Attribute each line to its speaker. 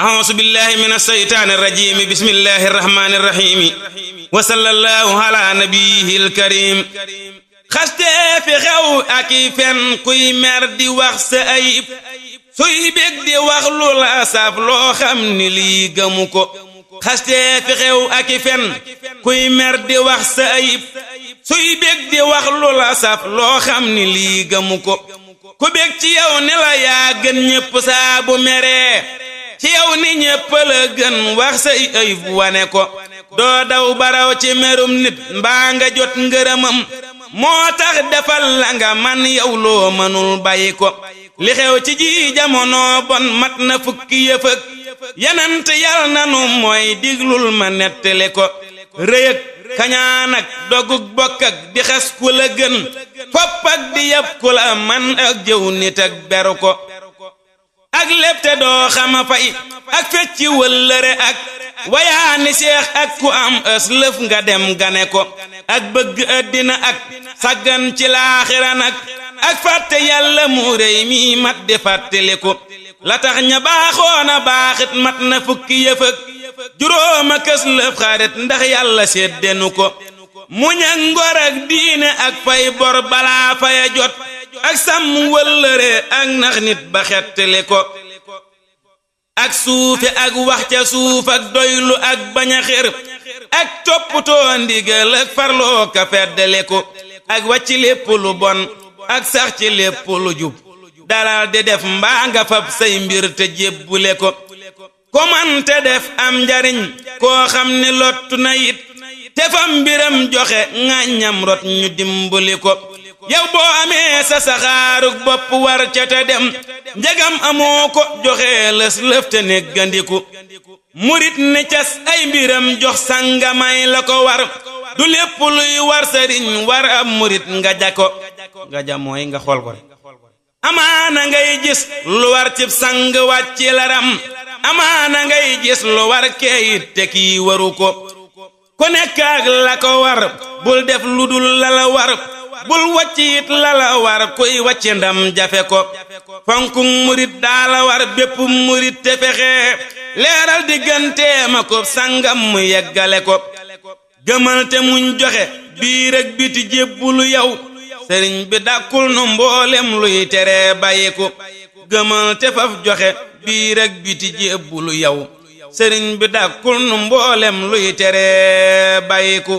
Speaker 1: أعوذ بالله من الشيطان الرجيم بسم الله الرحمن الرحيم وصلى الله على نبيه الكريم xaste fi xew ak i fen kuy mer di wax sa ayib suy bég di wax lu la saf loo xam ni lii gëmu ko xaste fi xew ak i fen kuy mer di wax sa ayib suy bég di wax lu la saf loo xam ni lii gëmu ko ku bég ci yow ni la yaa gën ñépp saa bu meree ci yow ni ñépp la gën wax say ayib wane ko doo daw baraw ci merum nit mbaa nga jot ngërëmam moo tax defal la nga man yow loo mënul bàyyi ko li xew ci ji jamono bon mat na fukki yëfëg yanant yal nanu mooy diglul ma nettali ko rëyëg kañaan ak dogug bokk ak di xas ku la gën fopp ak di yab ku la man ak jëw nit ak beru ko ak lépp te doo xama fay ak fecci wëllëre ak wayaani seex ak ku am ës lëf nga dem gane ko ak bëgg àddina ak saggan ci laaxira nag ak fàtte yàlla mu réy mi mat di fàttali ko la tax ña baaxoona baaxit mat na fukki yëfëg juróoma kës lëf xarit ndax yàlla seddenu ko muñ ak ngor ak diine ak fay bor balaa faya jot ak sàmm wëllëre ak nax nit ba xettali ko ak suufe ak wax ca suuf ak doylu ak bañ a xër ak toppatoo ndigal ak farloo ka feddale ko ak wàcc lépp lu bon ak sax ci lépp lu jub dalal di def mbaa nga fab say mbir te jébbule ko ko man te def am njariñ koo xam ni lottu na it te fam mbiram joxe ŋàññam rot ñu dimbali ko yow boo amee sa saxaarug bopp war ca te dem njagam amoo ko joxe lës lëf te neggandiku murit ne cas ay mbiram jox sangamay la ko war du lépp luy war sëriñ war ab murit nga ja ko nga ja mooy nga xool ko rek amaana ngay gis lu war cib sang wàcci laram amaana ngay gis lu war keyit te kii waru ko ku nekk ak la ko war bul def lu dul la la war bul wàccit la la war kuy wàcc ndam jafe ko fonku murit daa la war bépp murit te fexe leeral digganteem ak sangam mu yeggale ko gëmal te muñ joxe biir ak biti jébbulu yow sëriñ bi dàkkul nu mboolem luy tere bàyyi ko gëmal te faf joxe biir ak biti jébbulu yow sëriñ bi dàkkul nu mboolem luy tere bàyyi ko